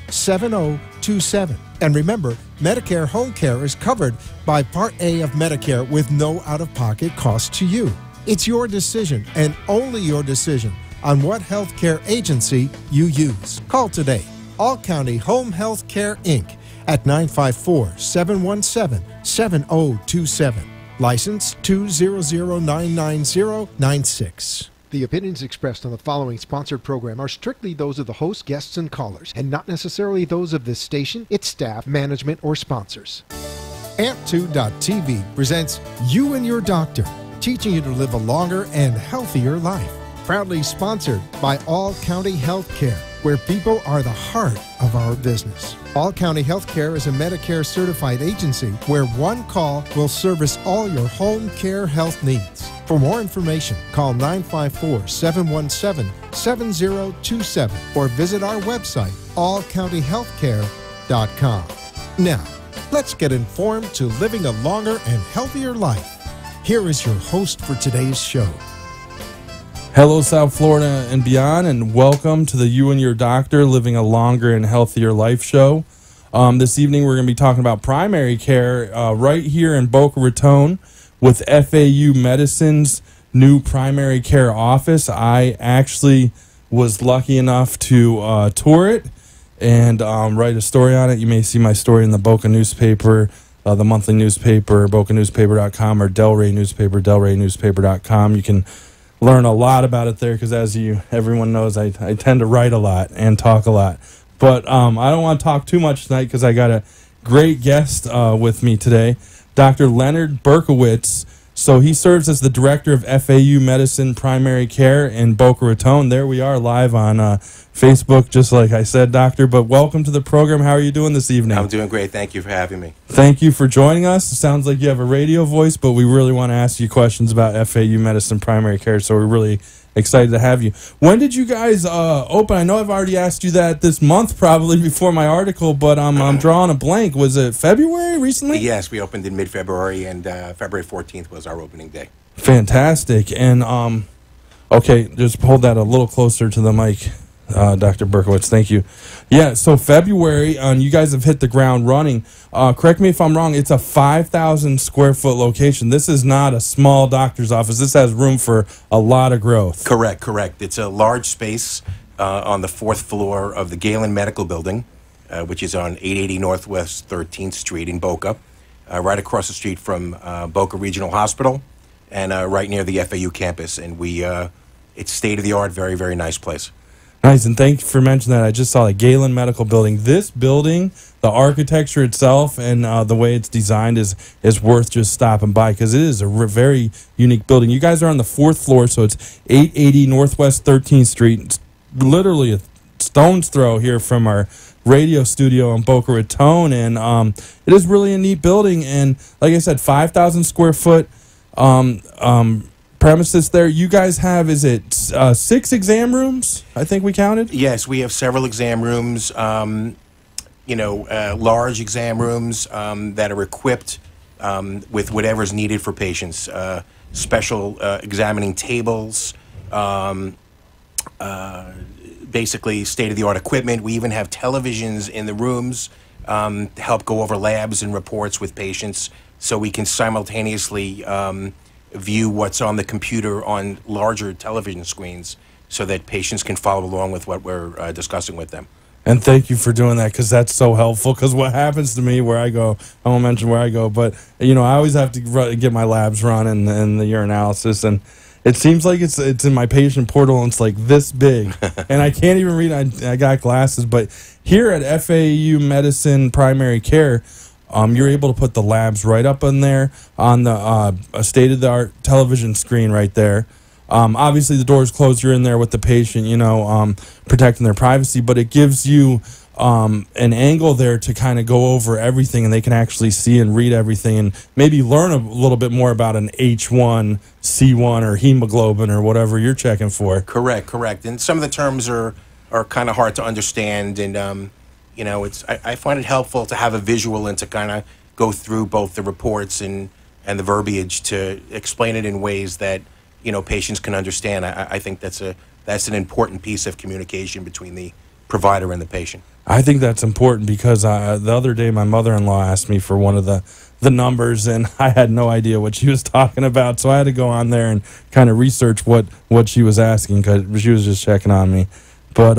888-777-7027. And remember, Medicare Home Care is covered by Part A of Medicare with no out-of-pocket cost to you. It's your decision and only your decision on what healthcare agency you use. Call today. All County Home Health Care, Inc. at 954-717-7027. License 200999096. The opinions expressed on the following sponsored program are strictly those of the host, guests, and callers, and not necessarily those of this station, its staff, management, or sponsors. Amp2.tv presents You and Your Doctor, teaching you to live a longer and healthier life. Proudly sponsored by All County Healthcare, where people are the heart of our business. All County Healthcare is a Medicare certified agency where one call will service all your home care health needs. For more information, call 954-717-7027 or visit our website, allcountyhealthcare.com. Now, let's get informed to living a longer and healthier life. Here is your host for today's show. Hello, South Florida and beyond, and welcome to the You and Your Doctor Living a Longer and Healthier Life show. This evening we're going to be talking about primary care right here in Boca Raton with FAU Medicine's new primary care office. I actually was lucky enough to tour it and write a story on it. You may see my story in the Boca newspaper, the monthly newspaper, bocanewspaper.com, or Delray newspaper, delraynewspaper.com. You can learn a lot about it there because, as everyone knows, I tend to write a lot and talk a lot. But I don't want to talk too much tonight because I got a great guest with me today, Dr. Leonard Berkowitz. So he serves as the director of FAU Medicine Primary Care in Boca Raton. There we are live on Facebook, just like I said, Doctor. But welcome to the program. How are you doing this evening? I'm doing great. Thank you for having me. Thank you for joining us. It sounds like you have a radio voice, but we really want to ask you questions about FAU Medicine Primary Care, so we're really excited to have you. When did you guys open? I know I've already asked you that this month, probably before my article, but I'm drawing a blank. Was it February recently? Yes, we opened in mid-February, and February 14th was our opening day. Fantastic. And, okay, just hold that a little closer to the mic, Dr. Berkowitz. Thank you. Yeah, so February, you guys have hit the ground running. Correct me if I'm wrong, it's a 5,000 square foot location. This is not a small doctor's office. This has room for a lot of growth. Correct. It's a large space on the 4th floor of the Galen Medical Building, which is on 880 Northwest 13th Street in Boca, right across the street from Boca Regional Hospital, and right near the FAU campus. And it's state-of-the-art, very, very nice place. Nice, and thank you for mentioning that. I just saw the Galen Medical Building. This building, the architecture itself and the way it's designed is worth just stopping by because it is a very unique building. You guys are on the 4th floor, so it's 880 Northwest 13th Street. It's literally a stone's throw here from our radio studio in Boca Raton, and it is really a neat building. And like I said, 5,000 square foot premises there. You guys have, is it 6 exam rooms? I think we counted. Yes, we have several exam rooms. Large exam rooms that are equipped with whatever's needed for patients. Special examining tables, basically state-of-the-art equipment. We even have televisions in the rooms to help go over labs and reports with patients, so we can simultaneously view what's on the computer on larger television screens so that patients can follow along with what we're discussing with them. And thank you for doing that because that's so helpful because what happens to me where I go, I won't mention where I go, but, I always have to get my labs run and the urinalysis, and it seems like it's in my patient portal and it's like this big, and I can't even read. I got glasses, but here at FAU Medicine Primary Care, you're able to put the labs right up in there on the state-of-the-art television screen right there. Obviously, the door's closed. You're in there with the patient, protecting their privacy, but it gives you an angle there to kind of go over everything, and they can actually see and read everything and maybe learn a little bit more about an H1, C1, or hemoglobin or whatever you're checking for. Correct. And some of the terms are kind of hard to understand, and I find it helpful to have a visual and to kind of go through both the reports and the verbiage to explain it in ways that patients can understand. I think that's an important piece of communication between the provider and the patient. I think that's important because the other day my mother-in-law asked me for one of the numbers, and I had no idea what she was talking about, so I had to go on there and kind of research what she was asking because she was just checking on me. But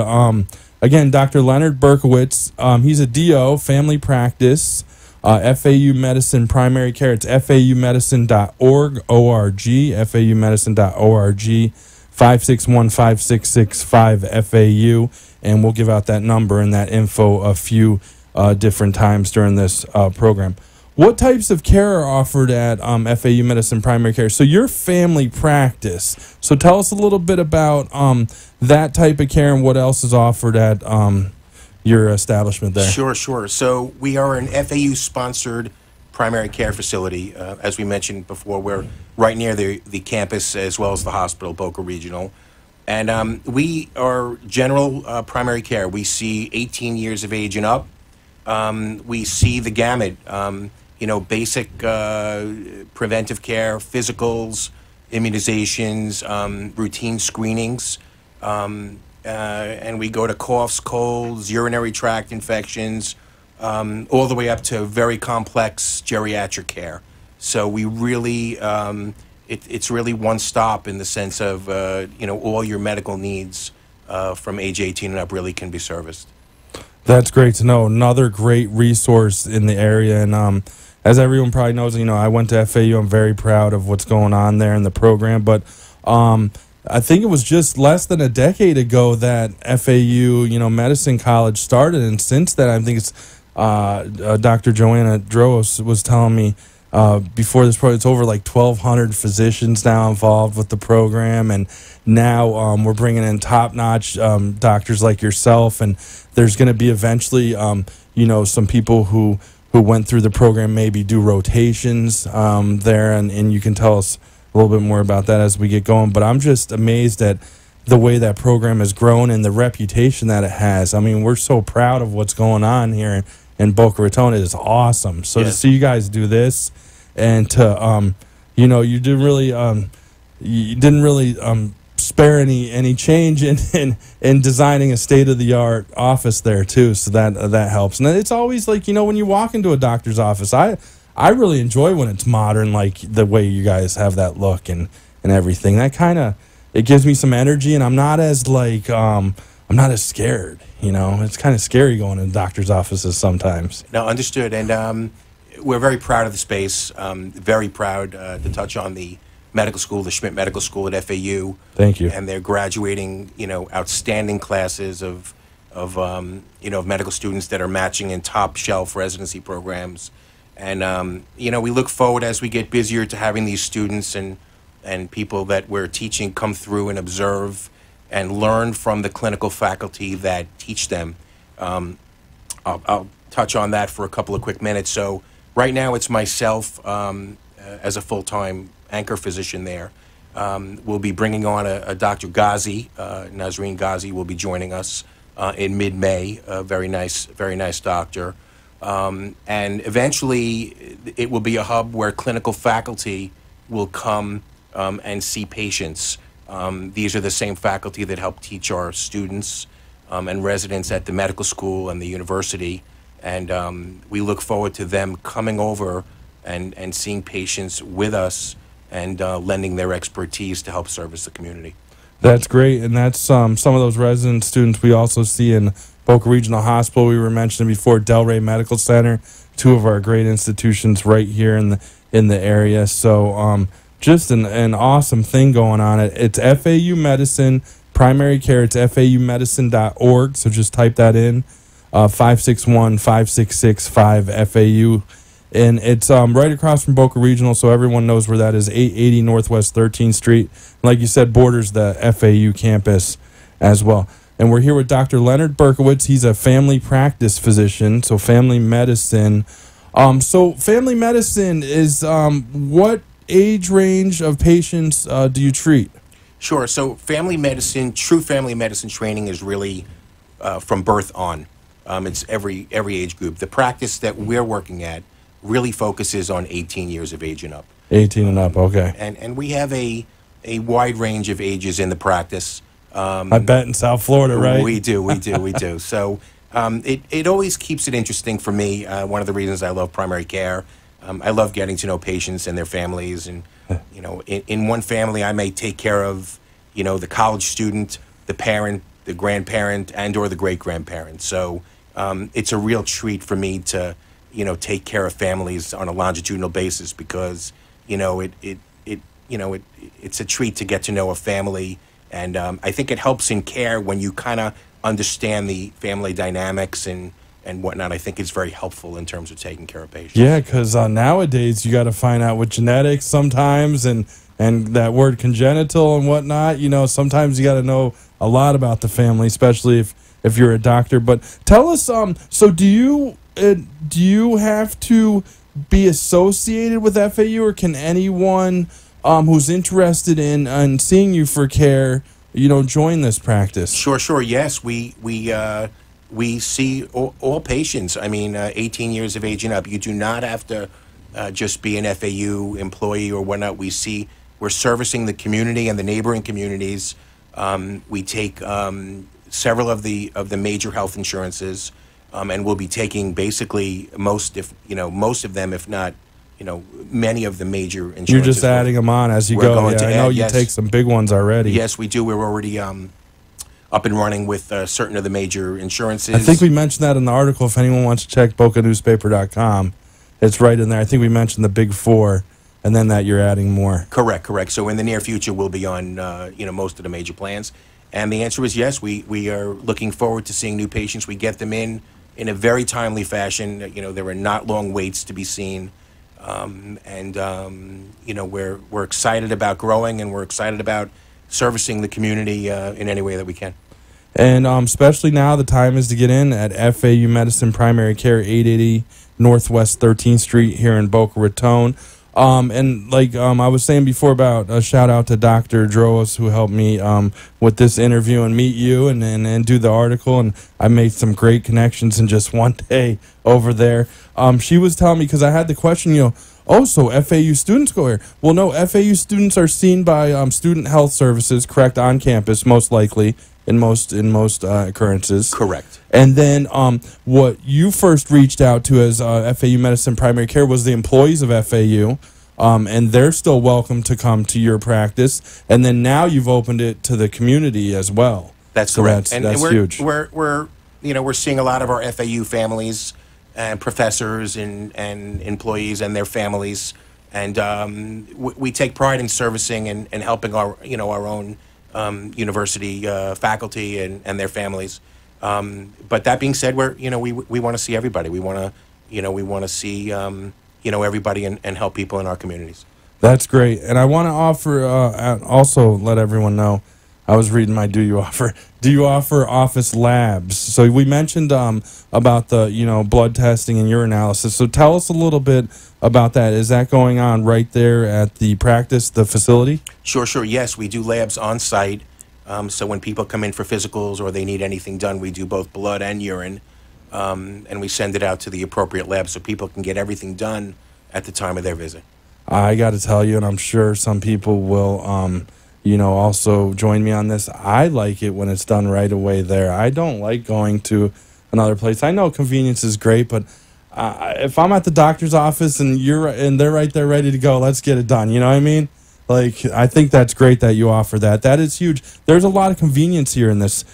again, Dr. Leonard Berkowitz, he's a DO, family practice, FAU Medicine Primary Care. It's faumedicine.org, O-R-G, faumedicine.org, 561-5665 FAU, and we'll give out that number and that info a few different times during this program. What types of care are offered at FAU Medicine Primary Care? So your family practice. So tell us a little bit about that type of care and what else is offered at your establishment there. Sure. So we are an FAU-sponsored primary care facility. As we mentioned before, we're right near the campus as well as the hospital, Boca Regional. And we are general primary care. We see 18 years of age and up. We see the gamut, basic preventive care, physicals, immunizations, routine screenings. And we go to coughs, colds, urinary tract infections, all the way up to very complex geriatric care. So we really, it's really one stop in the sense of, all your medical needs from age 18 and up really can be serviced. That's great to know. Another great resource in the area. And as everyone probably knows, I went to FAU. I'm very proud of what's going on there in the program. But I think it was just less than a decade ago that FAU, Medicine College started. And since then, I think it's Dr. Joanna Dros was telling me before this program, it's over like 1,200 physicians now involved with the program. And now we're bringing in top-notch doctors like yourself. And there's going to be eventually, some people who went through the program maybe do rotations there. And you can tell us a little bit more about that as we get going. But I'm just amazed at the way that program has grown and the reputation that it has. I mean, we're so proud of what's going on here in Boca Raton. It is awesome. So to see you guys do this and to, you didn't really spare any change in designing a state-of-the-art office there too, so that helps. And it's always like, when you walk into a doctor's office, I really enjoy when it's modern, like the way you guys have that look and everything. That kind of, it gives me some energy, and I'm not as I'm not as scared. It's kind of scary going into doctor's offices sometimes. No, understood. And we're very proud of the space. Very proud to touch on the medical school, the Schmidt Medical School at FAU. Thank you. And they're graduating, outstanding classes of medical students that are matching in top shelf residency programs. And, we look forward as we get busier to having these students and people that we're teaching come through and observe and learn from the clinical faculty that teach them. I'll touch on that for a couple of quick minutes. So right now it's myself as a full-time anchor physician there. We'll be bringing on a Dr. Ghazi, Nazreen Ghazi will be joining us in mid-May, a very nice doctor. And eventually it will be a hub where clinical faculty will come and see patients. These are the same faculty that help teach our students and residents at the medical school and the university. And we look forward to them coming over and seeing patients with us and lending their expertise to help service the community. That's great. And that's some of those resident students we also see in Boca Regional Hospital. We were mentioning before, Delray Medical Center, two of our great institutions right here in the area. So just an awesome thing going on. It's FAU Medicine Primary Care. It's faumedicine.org. So just type that in, 561-5665 FAU. And it's right across from Boca Regional, so everyone knows where that is, 880 Northwest 13th Street. Like you said, borders the FAU campus as well. And we're here with Dr. Leonard Berkowitz. He's a family practice physician, so family medicine. So family medicine is what age range of patients do you treat? Sure. So family medicine, true family medicine training is really from birth on. It's every age group. The practice that we're working at really focuses on 18 years of age and up. 18 and up, okay. And we have a wide range of ages in the practice. I bet in South Florida, right? We do. So It always keeps it interesting for me. One of the reasons I love primary care, I love getting to know patients and their families. And, in one family, I may take care of, the college student, the parent, the grandparent, and or the great-grandparent. So it's a real treat for me to, take care of families on a longitudinal basis because, it's a treat to get to know a family. And I think it helps in care when you kind of understand the family dynamics and whatnot. I think it's very helpful in terms of taking care of patients. Yeah, because nowadays you got to find out with genetics sometimes and that word congenital and whatnot. Sometimes you got to know a lot about the family, especially if you're a doctor. But tell us, so do you have to be associated with FAU, or can anyone who's interested in seeing you for care, join this practice? Sure. Yes, we see all patients. 18 years of age and up. You do not have to just be an FAU employee or whatnot. We're servicing the community and the neighboring communities. We take several of the major health insurances, and we'll be taking basically most of them, if not many of the major insurances. You're just adding them on as you go. Yeah, I know you take some big ones already. Yes, we do. We're already up and running with certain of the major insurances. I think we mentioned that in the article. If anyone wants to check bocanewspaper.com, it's right in there. I think we mentioned the big four, and then that you're adding more. Correct. So in the near future, we'll be on most of the major plans. And the answer is yes. We are looking forward to seeing new patients. We get them in a very timely fashion. There are not long waits to be seen. We're excited about growing, and we're excited about servicing the community in any way that we can. And especially now, the time is to get in at FAU Medicine Primary Care, 880 Northwest 13th Street here in Boca Raton. I was saying before about a shout out to Dr. Droas, who helped me with this interview and meet you and do the article. And I made some great connections in just one day over there. She was telling me, because I had the question, so FAU students go here. Well, no, FAU students are seen by Student Health Services, correct, on campus, most likely, in most occurrences. Correct. And then what you first reached out to as FAU Medicine Primary Care was the employees of FAU, and they're still welcome to come to your practice. And then now you've opened it to the community as well. That's correct. That's huge. We're seeing a lot of our FAU families and professors and employees and their families, and we take pride in servicing and helping our own university faculty and their families. But that being said, we want to see everybody. We want to see everybody and help people in our communities. That's great. And I want to offer also let everyone know, I was reading my do you offer office labs. So we mentioned about the blood testing and urinalysis. So tell us a little bit about that. Is that going on right there at the practice, the facility? Sure. Yes, we do labs on site. So when people come in for physicals or they need anything done, we do both blood and urine, and we send it out to the appropriate lab so people can get everything done at the time of their visit. I got to tell you, and I'm sure some people will also join me on this. I like it when it's done right away there. I don't like going to another place. I know convenience is great, but if I'm at the doctor's office and they're right there ready to go, let's get it done. You know what I mean? I think that's great that you offer that. That is huge. There's a lot of convenience here in this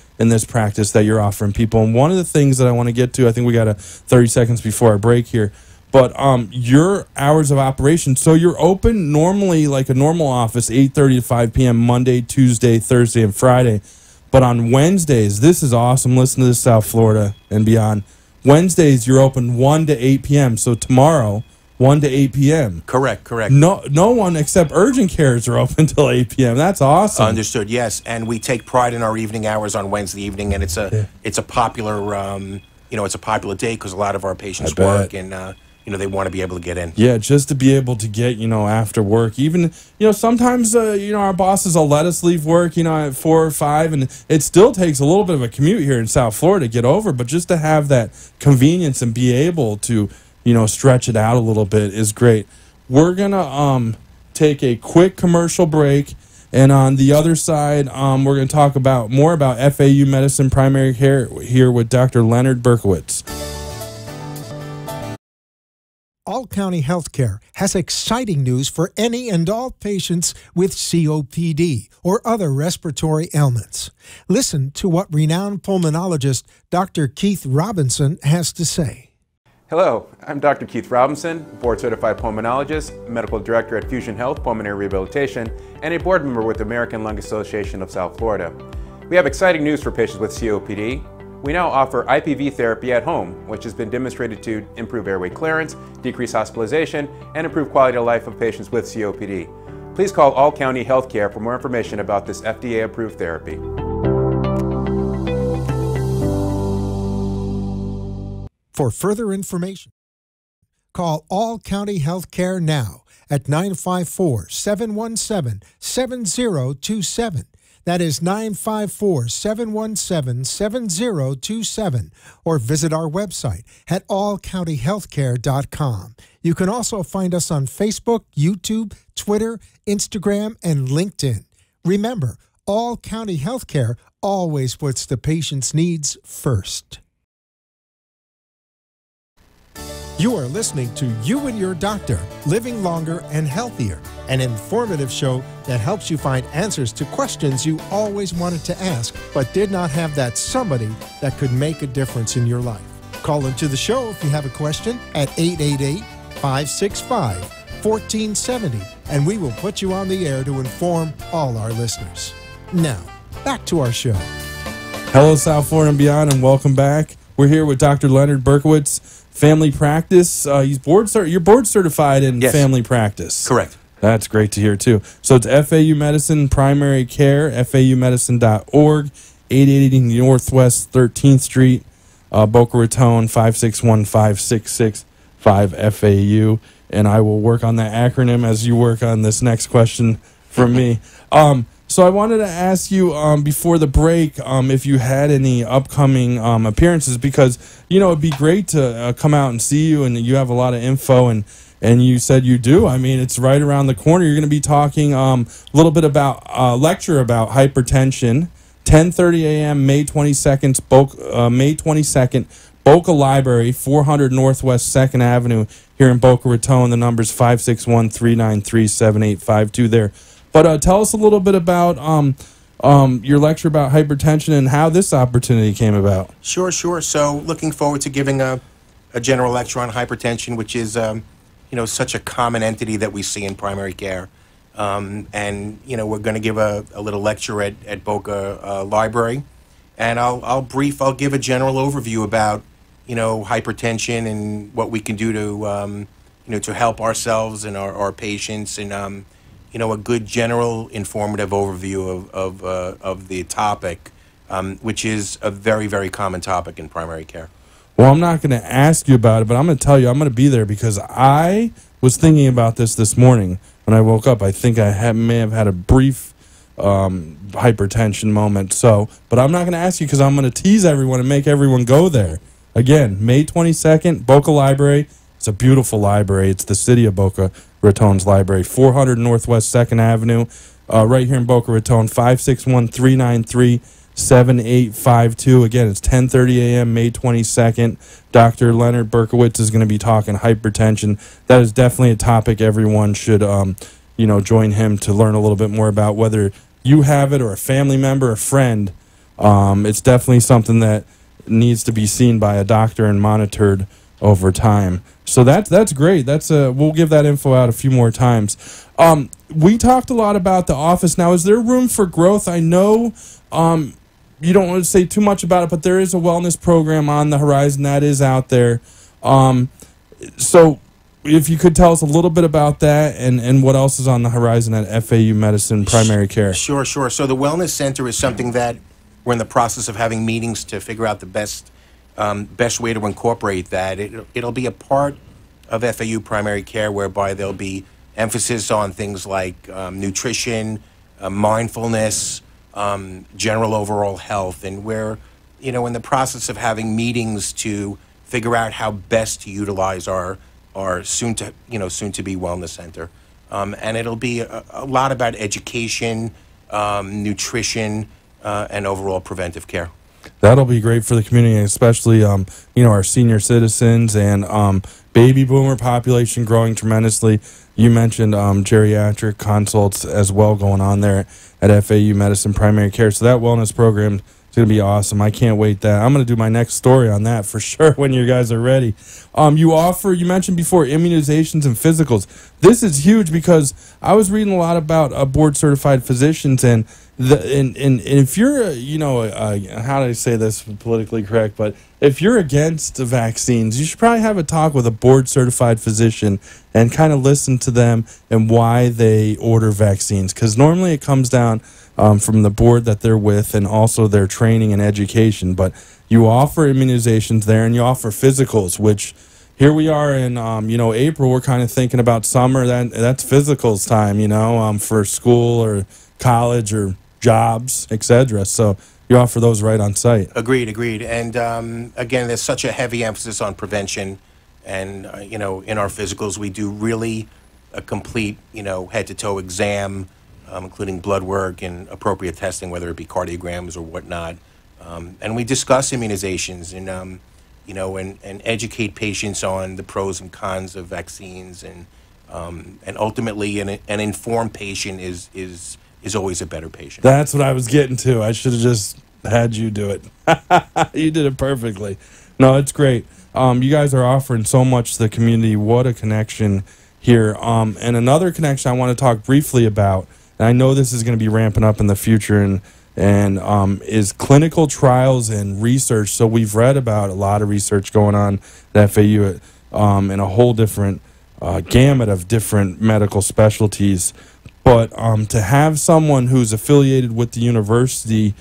practice that you're offering people. And one of the things that I want to get to, I think we got 30 seconds before our break here, but your hours of operation. So you're open normally like a normal office, 8:30 to 5 p.m. Monday, Tuesday, Thursday, and Friday. But on Wednesdays, this is awesome. Listen to this, South Florida and beyond. Wednesdays, you're open 1 to 8 p.m. So tomorrow, 1 to 8 p.m. Correct. No one except urgent cares are open till 8 p.m. That's awesome. Understood. Yes, and we take pride in our evening hours on Wednesday evening, and it's a popular it's a popular day because a lot of our patients work and they want to be able to get in. Yeah, just to be able to get after work. Even sometimes our bosses will let us leave work at 4 or 5, and it still takes a little bit of a commute here in South Florida to get over. But just to have that convenience and be able to stretch it out a little bit is great. We're gonna take a quick commercial break, And on the other side, we're going to talk more about FAU Medicine Primary Care here with Dr. Leonard Berkowitz. All County Healthcare has exciting news for any and all patients with COPD or other respiratory ailments. Listen to what renowned pulmonologist Dr. Keith Robinson has to say. Hello, I'm Dr. Keith Robinson, board-certified pulmonologist, medical director at Fusion Health Pulmonary Rehabilitation, and a board member with the American Lung Association of South Florida. We have exciting news for patients with COPD. We now offer IPV therapy at home, which has been demonstrated to improve airway clearance, decrease hospitalization, and improve quality of life of patients with COPD. Please call All County Healthcare for more information about this FDA-approved therapy. For further information, call All County Healthcare now at 954-717-7027. That is 954-717-7027, or visit our website at allcountyhealthcare.com. You can also find us on Facebook, YouTube, Twitter, Instagram, and LinkedIn. Remember, All County Healthcare always puts the patient's needs first. You are listening to You and Your Doctor, Living Longer and Healthier, an informative show that helps you find answers to questions you always wanted to ask, but did not have that somebody that could make a difference in your life. Call into the show if you have a question at 888-565-1470, and we will put you on the air to inform all our listeners. Now, back to our show. Hello, South Florida and beyond, and welcome back. We're here with Dr. Leonard Berkowitz, family practice. You're board certified in family practice. Correct. That's great to hear, too. So it's FAU Medicine Primary Care, faumedicine.org, 880 Northwest 13th Street, Boca Raton, 561-566-5FAU. And I will work on that acronym as you work on this next question from me. So I wanted to ask you before the break if you had any upcoming appearances, because, you know, it'd be great to come out and see you, and you have a lot of info, and you said you do. I mean, it's right around the corner. You're going to be talking a little bit about lecture about hypertension, 10:30 a.m. May 22nd, Boca Library, 400 Northwest 2nd Avenue here in Boca Raton. The number's 561-393-7852 there. But tell us a little bit about your lecture about hypertension and how this opportunity came about. Sure. So looking forward to giving a general lecture on hypertension, which is, such a common entity that we see in primary care. And, we're going to give a little lecture at Boca Library. And I'll give a general overview about, hypertension and what we can do to, to help ourselves and our patients, and, a good general informative overview of the topic, which is a very, very common topic in primary care. Well, I'm not going to ask you about it, but I'm going to tell you I'm going to be there, because I was thinking about this morning when I woke up. I think I may have had a brief hypertension moment. But I'm not going to ask you, because I'm going to tease everyone and make everyone go there. Again, May 22nd, Boca Library. It's a beautiful library. It's the city of Boca Raton's library, 400 Northwest 2nd Avenue, right here in Boca Raton, 561-393-7852. Again, it's 10:30 a.m., May 22nd. Dr. Leonard Berkowitz is going to be talking hypertension. That is definitely a topic everyone should, join him to learn a little bit more about, whether you have it or a family member, a friend. It's definitely something that needs to be seen by a doctor and monitored over time. So that's great. We'll give that info out a few more times. We talked a lot about the office. Now, is there room for growth? I know you don't want to say too much about it, but there is a wellness program on the horizon that is out there. So if you could tell us a little bit about that and what else is on the horizon at FAU Medicine Primary Care. Sure. So the Wellness Center is something that we're in the process of having meetings to figure out the best way to incorporate that. It'll be a part of FAU primary care, whereby there'll be emphasis on things like nutrition, mindfulness, general overall health, and we're in the process of having meetings to figure out how best to utilize our soon to be wellness center. And it'll be a lot about education, nutrition, and overall preventive care. That'll be great for the community, especially our senior citizens and baby boomer population growing tremendously. You mentioned geriatric consults as well going on there at FAU Medicine Primary Care. So that wellness program is going to be awesome. I can't wait I'm going to do my next story on that for sure when you guys are ready. You mentioned before immunizations and physicals. This is huge because I was reading a lot about board certified physicians and if you're, how do I say this politically correct, but if you're against the vaccines, you should probably have a talk with a board-certified physician and kind of listen to them and why they order vaccines. Because normally it comes down from the board that they're with and also their training and education. But you offer immunizations there and you offer physicals, which here we are in, April. We're kind of thinking about summer. That's physicals time, for school or college or jobs, etc. So you offer those right on site. Agreed. And again, there's such a heavy emphasis on prevention, and in our physicals we do really a complete head-to-toe exam, including blood work and appropriate testing, whether it be cardiograms or whatnot, and we discuss immunizations and educate patients on the pros and cons of vaccines, and ultimately an informed patient is always a better patient. That's what I was getting to. I should have just had you do it. You did it perfectly. No, it's great. You guys are offering so much to the community. What a connection here. And another connection I want to talk briefly about, and I know this is going to be ramping up in the future, and is clinical trials and research. So we've read about a lot of research going on at FAU in a whole different gamut of different medical specialties. But to have someone who's affiliated with the university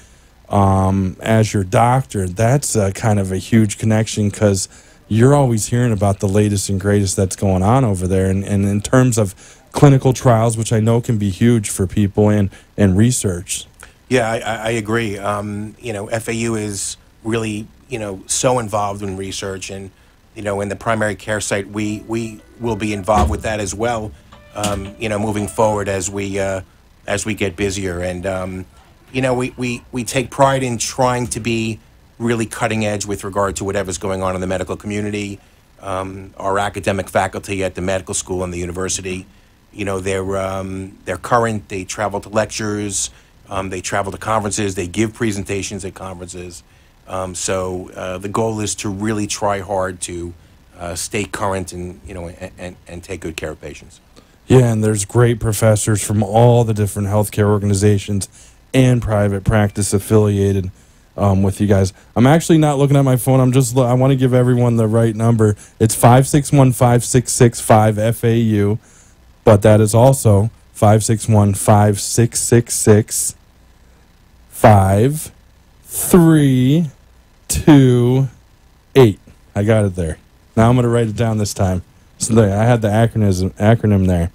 as your doctor, that's kind of a huge connection because you're always hearing about the latest and greatest that's going on over there. And in terms of clinical trials, which I know can be huge for people, and research. Yeah, I agree. FAU is really, so involved in research, and, in the primary care site, we will be involved with that as well. Moving forward as we get busier, and we take pride in trying to be really cutting edge with regard to whatever's going on in the medical community. Our academic faculty at the medical school and the university, they're current. They travel to lectures, they travel to conferences, they give presentations at conferences. So the goal is to really try hard to stay current and take good care of patients. Yeah, and there's great professors from all the different healthcare organizations and private practice affiliated with you guys. I'm actually not looking at my phone. I want to give everyone the right number. It's 561-5665 FAU, but that is also 561-566-5328. I got it there. Now I'm going to write it down this time. So I had the acronym there.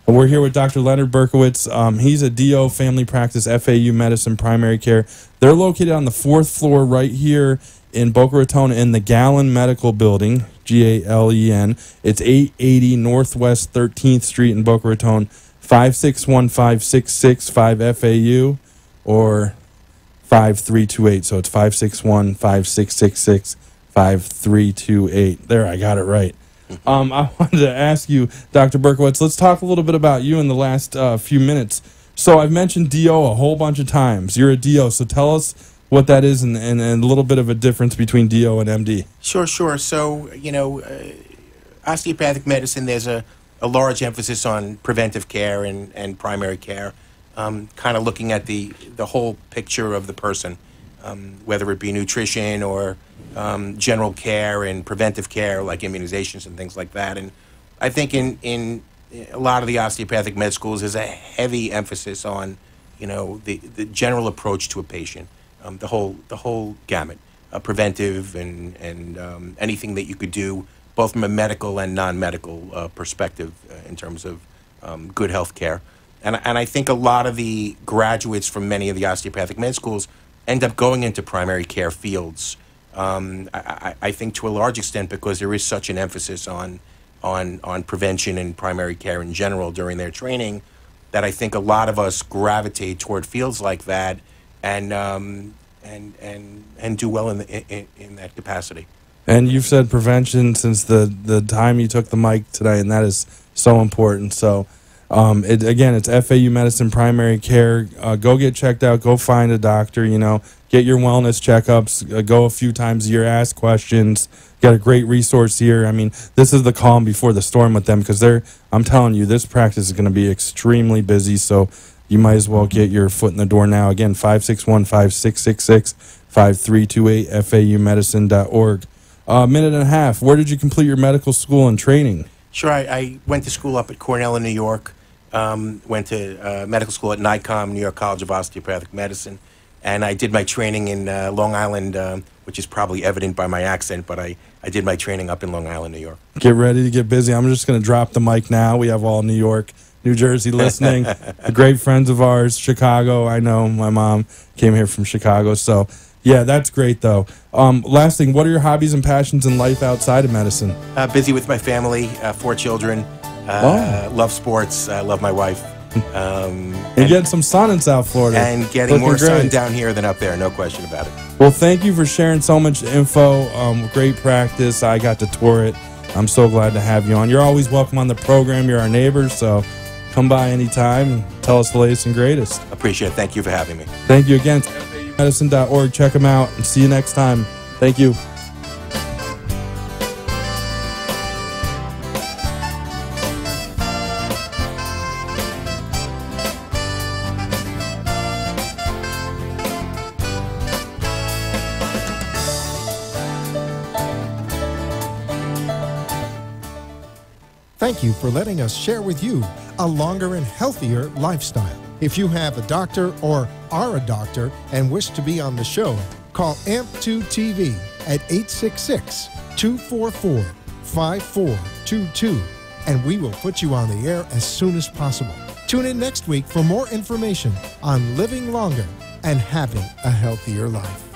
And we're here with Dr. Leonard Berkowitz. He's a DO family practice, FAU Medicine Primary Care. They're located on the 4th floor right here in Boca Raton in the Galen Medical Building, Galen. It's 880 Northwest 13th Street in Boca Raton, 561-5665 FAU or 5328. So it's 561-5666-5328. There, I got it right. I wanted to ask you, Dr. Berkowitz, let's talk a little bit about you in the last few minutes. So I've mentioned DO a whole bunch of times. You're a DO, so tell us what that is and a little bit of a difference between DO and MD. Sure. So, osteopathic medicine, there's a large emphasis on preventive care and primary care, kind of looking at the whole picture of the person, whether it be nutrition or general care and preventive care like immunizations and things like that. And I think in a lot of the osteopathic med schools there's a heavy emphasis on the general approach to a patient, the whole gamut, preventive and anything that you could do both from a medical and non-medical perspective in terms of good health care. And I think a lot of the graduates from many of the osteopathic med schools end up going into primary care fields. I think to a large extent because there is such an emphasis on prevention and primary care in general during their training. that I think a lot of us gravitate toward fields like that, and do well in that capacity. And you've said prevention since the time you took the mic tonight, and that is so important. So, it's FAU Medicine Primary Care. Go get checked out. Go find a doctor. Get your wellness checkups. Go a few times a year. Ask questions. Got a great resource here. I mean, this is the calm before the storm with them, because I'm telling you, this practice is going to be extremely busy. So you might as well get your foot in the door now. Again, 561-5666-5328, FAUmedicine.org. Minute and a half. Where did you complete your medical school and training? Sure, I went to school up at Cornell in New York. Went to medical school at NICOM, New York College of Osteopathic Medicine. And I did my training in Long Island, which is probably evident by my accent, but I did my training up in Long Island, New York. Get ready to get busy. I'm just going to drop the mic now. We have all New York, New Jersey listening. Great friends of ours, Chicago. I know my mom came here from Chicago. So, yeah, that's great, though. Last thing, what are your hobbies and passions in life outside of medicine? Busy with my family, 4 children. Love sports. Love my wife. And getting some sun in South Florida. And getting more sun down here than up there, no question about it. Well, thank you for sharing so much info. Great practice. I got to tour it. I'm so glad to have you on. You're always welcome on the program. You're our neighbors, so come by anytime and tell us the latest and greatest. Appreciate it. Thank you for having me. Thank you again. FAUmedicine.org. Check them out and see you next time. Thank you. Thank you for letting us share with you a longer and healthier lifestyle. If you have a doctor or are a doctor and wish to be on the show, call AMP2 TV at 866-244-5422, and we will put you on the air as soon as possible. Tune in next week for more information on living longer and having a healthier life.